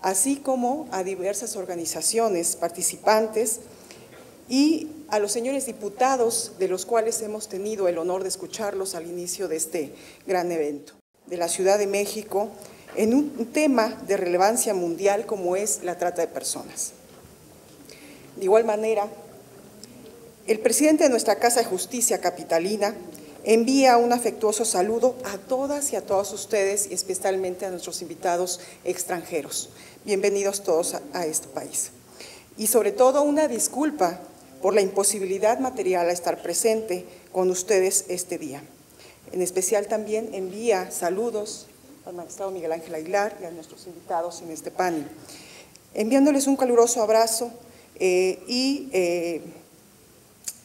así como a diversas organizaciones participantes y a los señores diputados, de los cuales hemos tenido el honor de escucharlos al inicio de este gran evento, de la Ciudad de México, en un tema de relevancia mundial como es la trata de personas. De igual manera, el presidente de nuestra Casa de Justicia capitalina envía un afectuoso saludo a todas y a todos ustedes, y especialmente a nuestros invitados extranjeros. Bienvenidos todos a este país. Y sobre todo una disculpa por la imposibilidad material a estar presente con ustedes este día. En especial también envía saludos al magistrado Miguel Ángel Aguilar y a nuestros invitados en este panel, enviándoles un caluroso abrazo y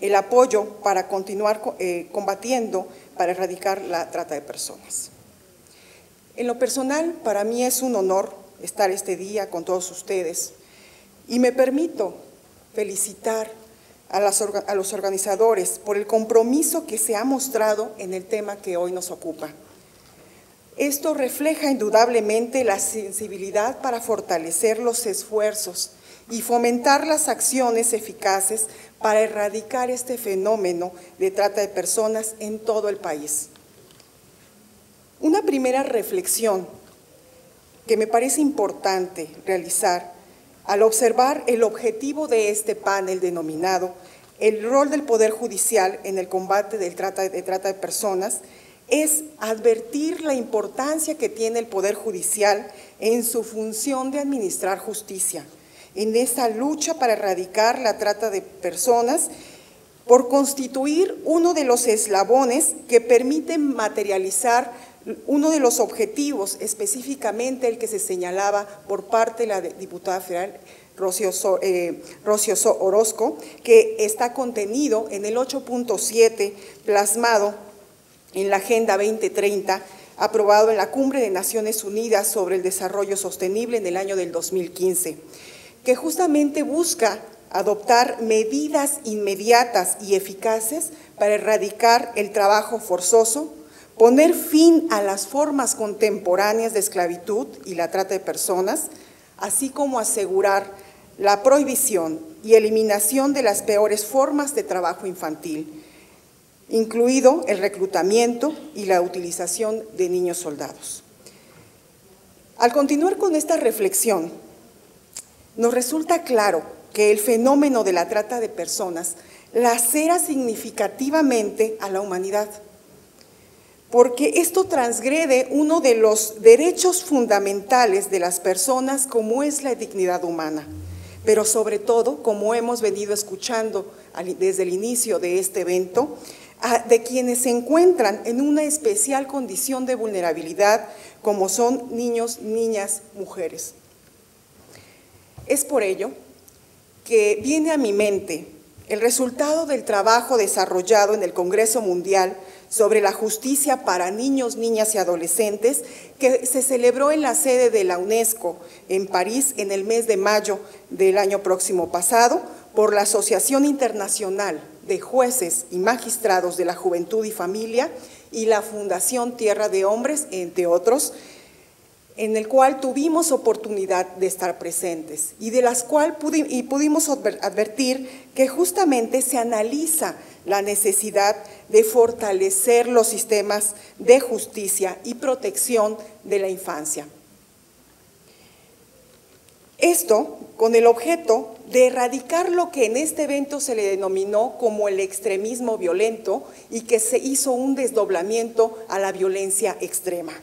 el apoyo para continuar combatiendo para erradicar la trata de personas. En lo personal, para mí es un honor estar este día con todos ustedes y me permito felicitar a los organizadores por el compromiso que se ha mostrado en el tema que hoy nos ocupa. Esto refleja indudablemente la sensibilidad para fortalecer los esfuerzos y fomentar las acciones eficaces para erradicar este fenómeno de trata de personas en todo el país. Una primera reflexión que me parece importante realizar al observar el objetivo de este panel denominado el rol del Poder Judicial en el combate de trata de personas, es advertir la importancia que tiene el Poder Judicial en su función de administrar justicia, en esta lucha para erradicar la trata de personas, por constituir uno de los eslabones que permiten materializar uno de los objetivos, específicamente el que se señalaba por parte de la diputada federal Rocío Orozco, que está contenido en el 8.7 plasmado en la Agenda 2030, aprobado en la Cumbre de Naciones Unidas sobre el Desarrollo Sostenible en el año del 2015, que justamente busca adoptar medidas inmediatas y eficaces para erradicar el trabajo forzoso, poner fin a las formas contemporáneas de esclavitud y la trata de personas, así como asegurar la prohibición y eliminación de las peores formas de trabajo infantil, incluido el reclutamiento y la utilización de niños soldados. Al continuar con esta reflexión, nos resulta claro que el fenómeno de la trata de personas lacera significativamente a la humanidad, porque esto transgrede uno de los derechos fundamentales de las personas, como es la dignidad humana, pero sobre todo, como hemos venido escuchando desde el inicio de este evento, de quienes se encuentran en una especial condición de vulnerabilidad, como son niños, niñas, mujeres. Es por ello que viene a mi mente el resultado del trabajo desarrollado en el Congreso Mundial sobre la Justicia para Niños, Niñas y Adolescentes, que se celebró en la sede de la UNESCO en París en el mes de mayo del año próximo pasado, por la Asociación Internacional de Jueces y Magistrados de la Juventud y Familia y la Fundación Tierra de Hombres, entre otros, en el cual tuvimos oportunidad de estar presentes y de las cuales pudimos advertir que justamente se analiza la necesidad de fortalecer los sistemas de justicia y protección de la infancia. Esto con el objeto de erradicar lo que en este evento se le denominó como el extremismo violento y que se hizo un desdoblamiento a la violencia extrema.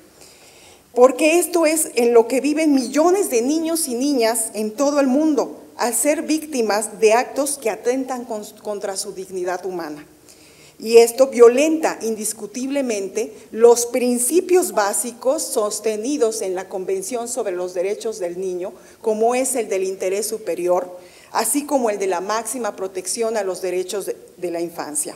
Porque esto es en lo que viven millones de niños y niñas en todo el mundo, al ser víctimas de actos que atentan contra su dignidad humana. Y esto violenta indiscutiblemente los principios básicos sostenidos en la Convención sobre los Derechos del Niño, como es el del interés superior, así como el de la máxima protección a los derechos de la infancia.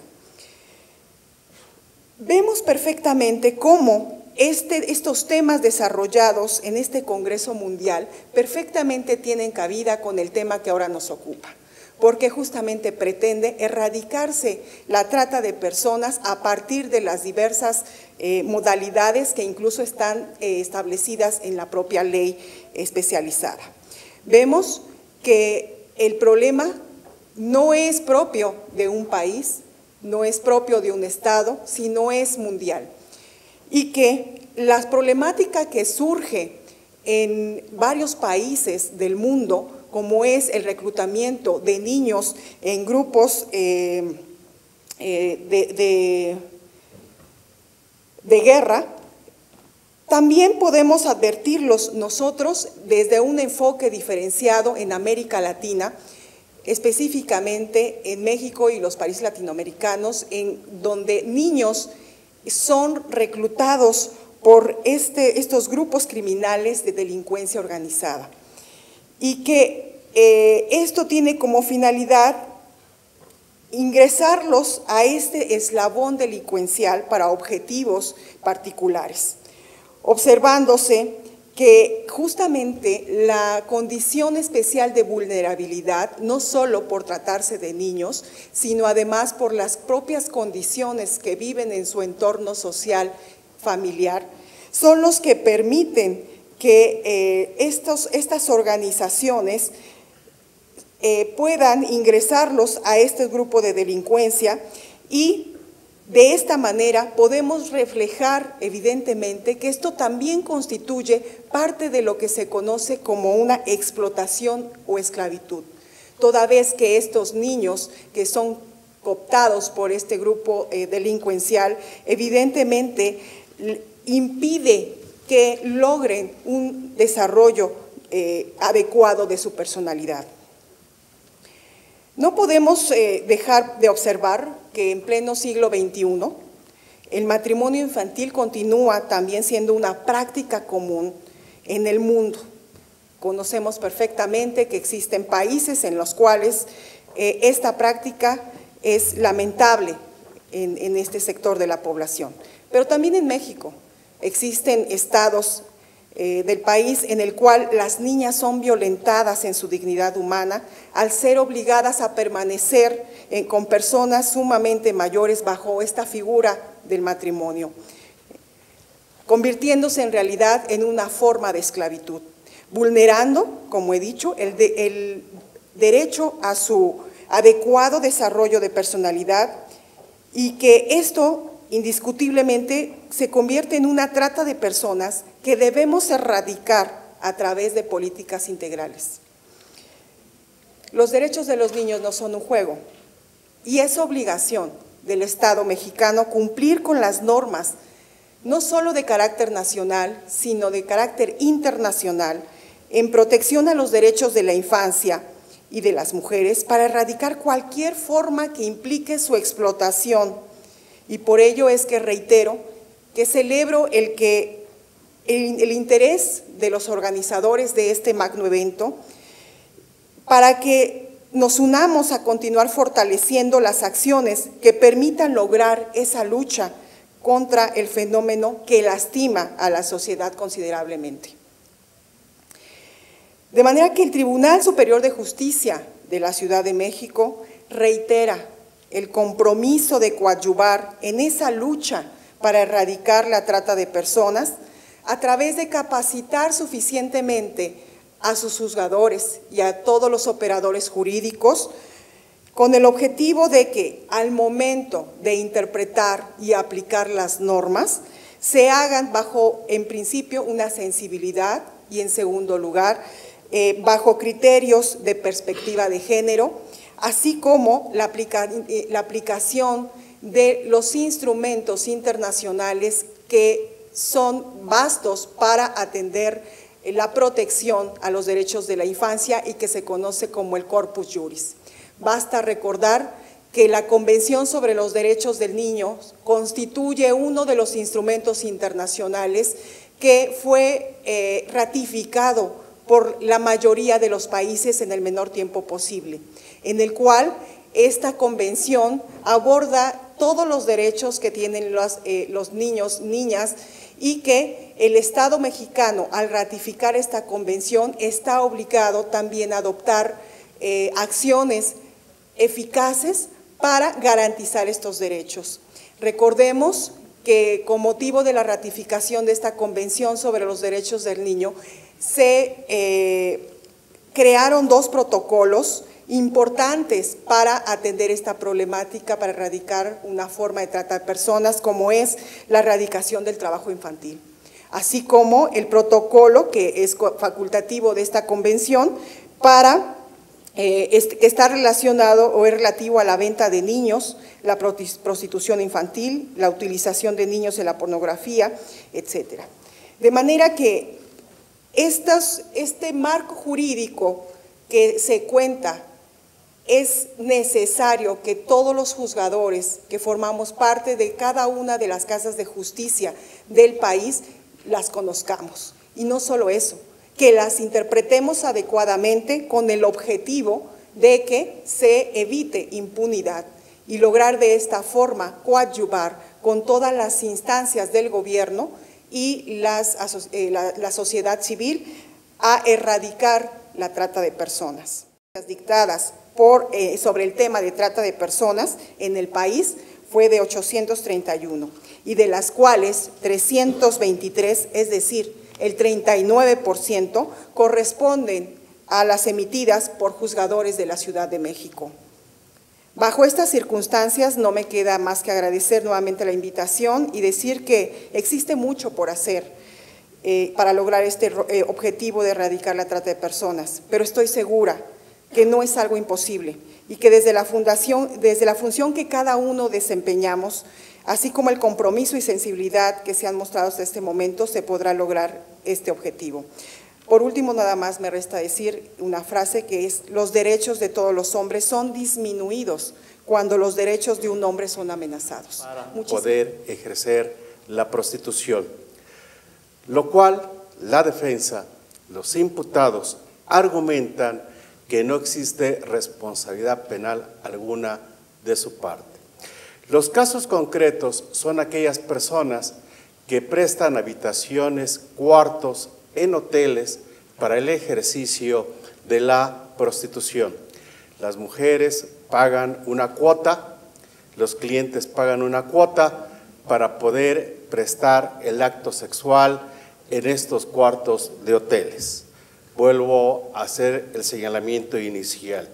Vemos perfectamente cómo estos temas desarrollados en este Congreso Mundial perfectamente tienen cabida con el tema que ahora nos ocupa, porque justamente pretende erradicarse la trata de personas a partir de las diversas modalidades que incluso están establecidas en la propia ley especializada. Vemos que el problema no es propio de un país, no es propio de un estado, sino es mundial. Y que la problemática que surge en varios países del mundo, como es el reclutamiento de niños en grupos de guerra, también podemos advertirlos nosotros desde un enfoque diferenciado en América Latina, específicamente en México y los países latinoamericanos, en donde niños son reclutados por estos grupos criminales de delincuencia organizada. Y que esto tiene como finalidad ingresarlos a este eslabón delincuencial para objetivos particulares, observándose que justamente la condición especial de vulnerabilidad, no solo por tratarse de niños, sino además por las propias condiciones que viven en su entorno social familiar, son los que permiten que estas organizaciones puedan ingresarlos a este grupo de delincuencia, y de esta manera podemos reflejar evidentemente que esto también constituye parte de lo que se conoce como una explotación o esclavitud, toda vez que estos niños que son cooptados por este grupo delincuencial evidentemente impide que logren un desarrollo adecuado de su personalidad. No podemos dejar de observar que en pleno siglo XXI el matrimonio infantil continúa también siendo una práctica común en el mundo. Conocemos perfectamente que existen países en los cuales esta práctica es lamentable en este sector de la población, pero también en México existen estados del país en el cual las niñas son violentadas en su dignidad humana al ser obligadas a permanecer con personas sumamente mayores bajo esta figura del matrimonio, convirtiéndose en realidad en una forma de esclavitud, vulnerando, como he dicho, el derecho a su adecuado desarrollo de personalidad, y que esto indiscutiblemente se convierte en una trata de personas que debemos erradicar a través de políticas integrales. Los derechos de los niños no son un juego, y es obligación del Estado mexicano cumplir con las normas, no solo de carácter nacional, sino de carácter internacional, en protección a los derechos de la infancia y de las mujeres, para erradicar cualquier forma que implique su explotación. Y por ello es que reitero que celebro el interés de los organizadores de este magno evento para que nos unamos a continuar fortaleciendo las acciones que permitan lograr esa lucha contra el fenómeno que lastima a la sociedad considerablemente. De manera que el Tribunal Superior de Justicia de la Ciudad de México reitera el compromiso de coadyuvar en esa lucha para erradicar la trata de personas a través de capacitar suficientemente a sus juzgadores y a todos los operadores jurídicos, con el objetivo de que al momento de interpretar y aplicar las normas se hagan bajo, en principio, una sensibilidad, y en segundo lugar, bajo criterios de perspectiva de género, así como la aplicación de los instrumentos internacionales que son vastos para atender la protección a los derechos de la infancia y que se conoce como el Corpus Juris. Basta recordar que la Convención sobre los Derechos del Niño constituye uno de los instrumentos internacionales que fue ratificado por la mayoría de los países en el menor tiempo posible, en el cual esta convención aborda todos los derechos que tienen los niños, niñas, y que el Estado mexicano, al ratificar esta convención, está obligado también a adoptar acciones eficaces para garantizar estos derechos. Recordemos que con motivo de la ratificación de esta Convención sobre los Derechos del Niño, se crearon 2 protocolos importantes para atender esta problemática, para erradicar una forma de trata de personas como es la erradicación del trabajo infantil, así como el protocolo que es facultativo de esta convención para que está relacionado o es relativo a la venta de niños, la prostitución infantil, la utilización de niños en la pornografía, etcétera. De manera que este marco jurídico que se cuenta, es necesario que todos los juzgadores que formamos parte de cada una de las casas de justicia del país las conozcamos. Y no solo eso, que las interpretemos adecuadamente con el objetivo de que se evite impunidad y lograr de esta forma coadyuvar con todas las instancias del gobierno y la sociedad civil a erradicar la trata de personas. Las dictadas sobre el tema de trata de personas en el país fue de 831 y de las cuales 323, es decir, el 39%, corresponden a las emitidas por juzgadores de la Ciudad de México. Bajo estas circunstancias no me queda más que agradecer nuevamente la invitación y decir que existe mucho por hacer para lograr este objetivo de erradicar la trata de personas, pero estoy segura que no es algo imposible y que desde la función que cada uno desempeñamos, así como el compromiso y sensibilidad que se han mostrado hasta este momento, se podrá lograr este objetivo. Por último, nada más me resta decir una frase que es: los derechos de todos los hombres son disminuidos cuando los derechos de un hombre son amenazados. Para poder ejercer la prostitución, lo cual la defensa, los imputados argumentan que no existe responsabilidad penal alguna de su parte. Los casos concretos son aquellas personas que prestan habitaciones, cuartos en hoteles para el ejercicio de la prostitución. Las mujeres pagan una cuota, los clientes pagan una cuota para poder prestar el acto sexual en estos cuartos de hoteles. Vuelvo a hacer el señalamiento inicial.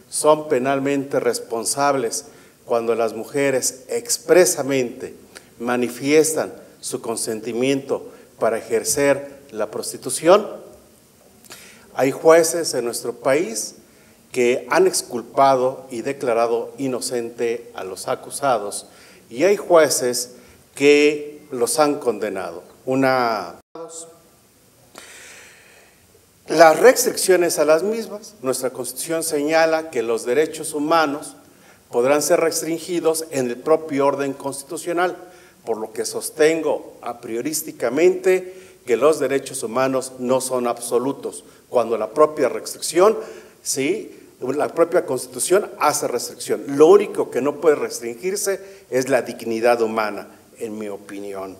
Son penalmente responsables cuando las mujeres expresamente manifiestan su consentimiento para ejercer la prostitución. Hay jueces en nuestro país que han exculpado y declarado inocente a los acusados y hay jueces que los han condenado. Las restricciones a las mismas, nuestra Constitución señala que los derechos humanos podrán ser restringidos en el propio orden constitucional, por lo que sostengo a priorísticamente que los derechos humanos no son absolutos, cuando la propia restricción, sí, la propia Constitución hace restricción. Lo único que no puede restringirse es la dignidad humana, en mi opinión.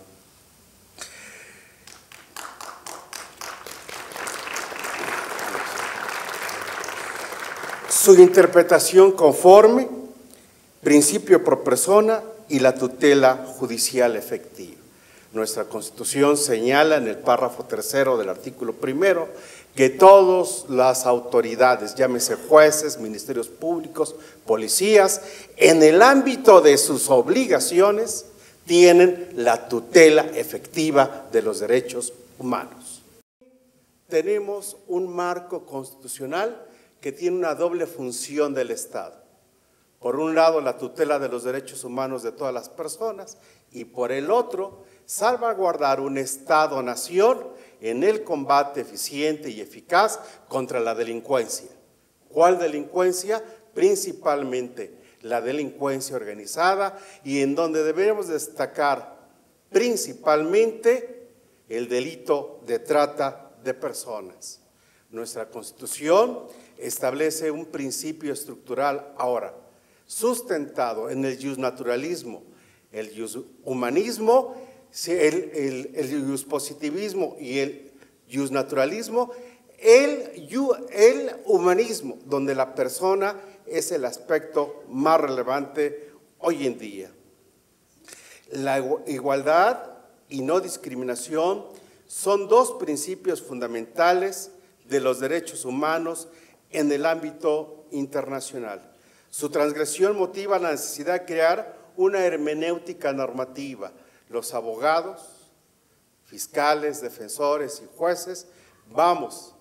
Su interpretación conforme, principio pro persona y la tutela judicial efectiva. Nuestra Constitución señala en el párrafo 3º del artículo 1 que todas las autoridades, llámese jueces, ministerios públicos, policías, en el ámbito de sus obligaciones, tienen la tutela efectiva de los derechos humanos. Tenemos un marco constitucional que tiene una doble función del Estado. Por un lado, la tutela de los derechos humanos de todas las personas y por el otro, salvaguardar un Estado-nación en el combate eficiente y eficaz contra la delincuencia. ¿Cuál delincuencia? Principalmente la delincuencia organizada y en donde debemos destacar principalmente el delito de trata de personas. Nuestra Constitución establece un principio estructural ahora, sustentado en el jusnaturalismo, el jushumanismo, el juspositivismo y el jusnaturalismo, el humanismo, donde la persona es el aspecto más relevante hoy en día. La igualdad y no discriminación son dos principios fundamentales de los derechos humanos en el ámbito internacional. Su transgresión motiva la necesidad de crear una hermenéutica normativa. Los abogados, fiscales, defensores y jueces vamos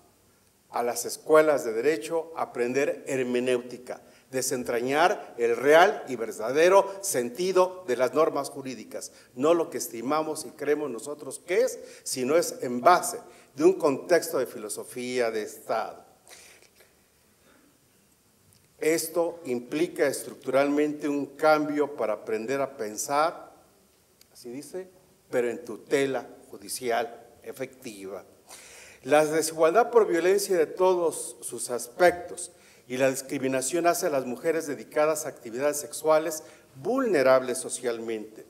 a las escuelas de derecho a aprender hermenéutica, desentrañar el real y verdadero sentido de las normas jurídicas, no lo que estimamos y creemos nosotros que es, sino es en base de un contexto de filosofía de Estado. Esto implica estructuralmente un cambio para aprender a pensar, así dice, pero en tutela judicial efectiva. La desigualdad por violencia de todos sus aspectos y la discriminación hacia las mujeres dedicadas a actividades sexuales vulnerables socialmente.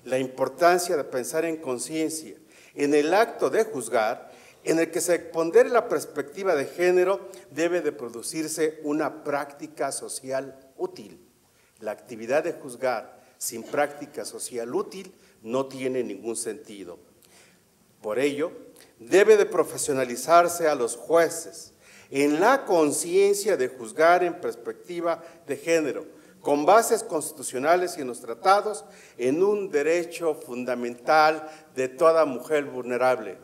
La importancia de pensar en conciencia, en el acto de juzgar, en el que se pondere la perspectiva de género, debe de producirse una práctica social útil. La actividad de juzgar sin práctica social útil no tiene ningún sentido. Por ello, debe de profesionalizarse a los jueces en la conciencia de juzgar en perspectiva de género, con bases constitucionales y en los tratados, en un derecho fundamental de toda mujer vulnerable,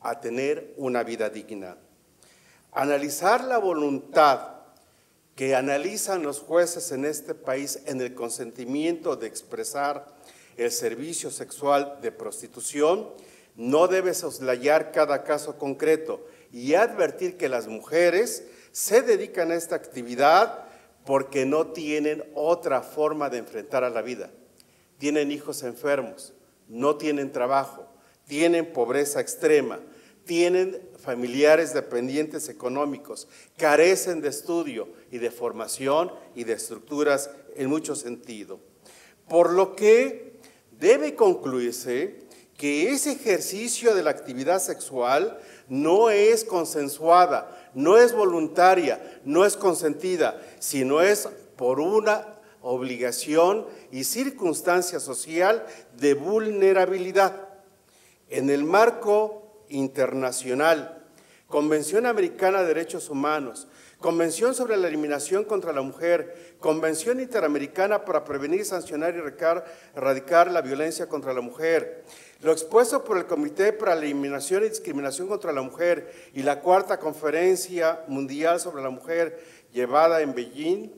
a tener una vida digna. Analizar la voluntad que analizan los jueces en este país en el consentimiento de expresar el servicio sexual de prostitución no debe soslayar cada caso concreto y advertir que las mujeres se dedican a esta actividad porque no tienen otra forma de enfrentar a la vida. Tienen hijos enfermos, no tienen trabajo, tienen pobreza extrema, tienen familiares dependientes económicos, carecen de estudio y de formación y de estructuras en mucho sentido. Por lo que debe concluirse que ese ejercicio de la actividad sexual no es consensuada, no es voluntaria, no es consentida, sino es por una obligación y circunstancia social de vulnerabilidad. En el marco internacional, Convención Americana de Derechos Humanos, Convención sobre la Eliminación contra la Mujer, Convención Interamericana para Prevenir, Sancionar y Erradicar la Violencia contra la Mujer, lo expuesto por el Comité para la Eliminación y Discriminación contra la Mujer y la Cuarta Conferencia Mundial sobre la Mujer llevada en Beijing,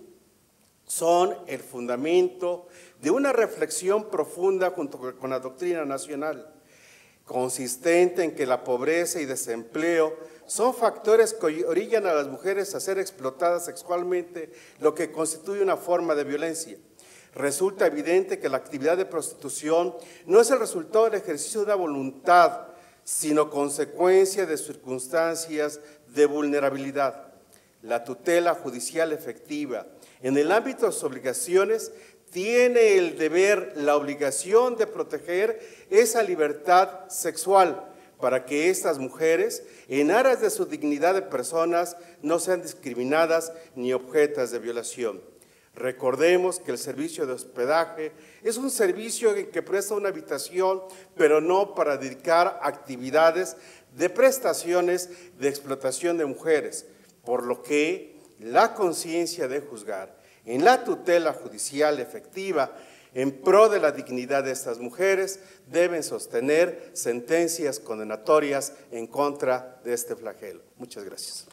son el fundamento de una reflexión profunda junto con la doctrina nacional, consistente en que la pobreza y desempleo son factores que orillan a las mujeres a ser explotadas sexualmente, lo que constituye una forma de violencia. Resulta evidente que la actividad de prostitución no es el resultado del ejercicio de una voluntad, sino consecuencia de circunstancias de vulnerabilidad. La tutela judicial efectiva, en el ámbito de sus obligaciones, tiene el deber, la obligación de proteger esa libertad sexual para que estas mujeres, en aras de su dignidad de personas, no sean discriminadas ni objetas de violación. Recordemos que el servicio de hospedaje es un servicio que presta una habitación, pero no para dedicar actividades de prestaciones de explotación de mujeres, por lo que la conciencia de juzgar en la tutela judicial efectiva en pro de la dignidad de estas mujeres deben sostener sentencias condenatorias en contra de este flagelo. Muchas gracias.